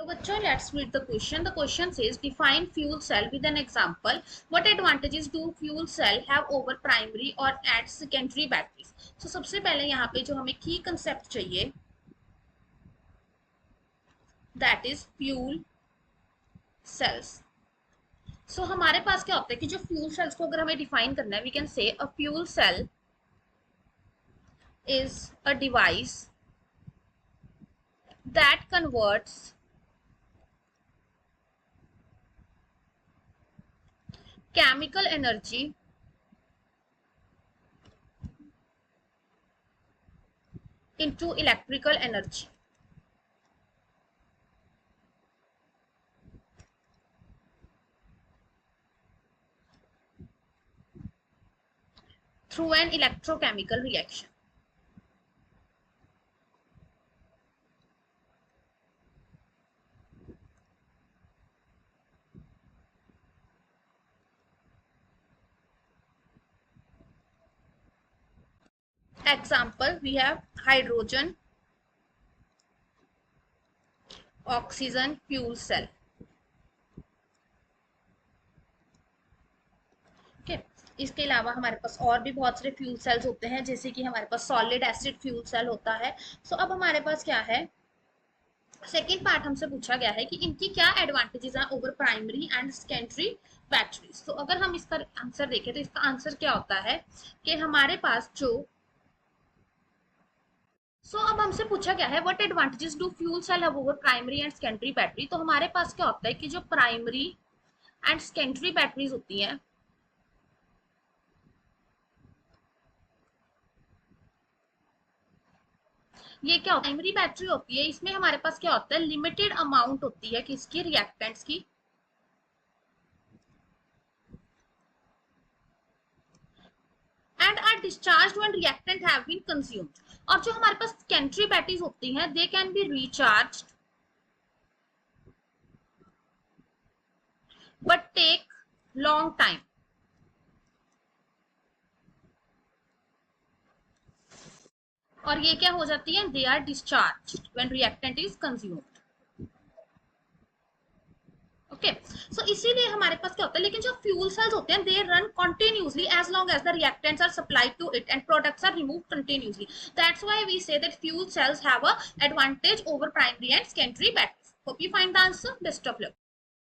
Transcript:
So bachcho, let's read the question. The question says define fuel cell with an example. What advantages do fuel cell have over primary or at secondary batteries? So सबसे पहले यहाँ पे जो हमें key concept चाहिए, that is fuel cells. So हमारे पास क्या होता है कि जो fuel cells को अगर हमें define करना है, we can say a fuel cell is a device that converts chemical energy into electrical energy. Through an electrochemical reaction. Example, we have hydrogen, oxygen fuel cell. Okay. इसके अलावा हमारे पास और भी बहुत सारे फ्यूल सेल्स होते हैं, जैसे कि हमारे पास सॉलिड एसिड फ्यूल सेल होता है. सो अब हमारे पास क्या है, सेकेंड पार्ट हमसे पूछा गया है कि इनकी क्या एडवांटेजेस हैं over primary and secondary batteries. तो अगर हम इसका आंसर देखें तो इसका आंसर क्या होता है कि हमारे पास जो अब हमसे पूछा गया है what advantages do fuel cell have over primary and secondary battery. तो हमारे पास क्या होता है कि जो प्राइमरी एंड सेकेंडरी बैटरीज होती हैं, ये क्या होता है, प्राइमरी बैटरी होती है, इसमें हमारे पास क्या होता है, लिमिटेड अमाउंट होती है किसकी, रिएक्टेंट्स की, and are discharged when reactant have been consumed. और जो हमारे पास सेकेंडरी बैटरीज होती हैं, they can be recharged but take long time. और ये क्या हो जाती है, they are discharged when reactant is consumed. Okay, so इसीलिए हमारे पास क्या होता है, लेकिन जो फ्यूल सेल्स होते हैं, they run continuously as long as the reactants are supplied to it and products are removed continuously. That's why we say that fuel cells have a advantage over primary and secondary batteries. Hope you find the answer. Best of luck.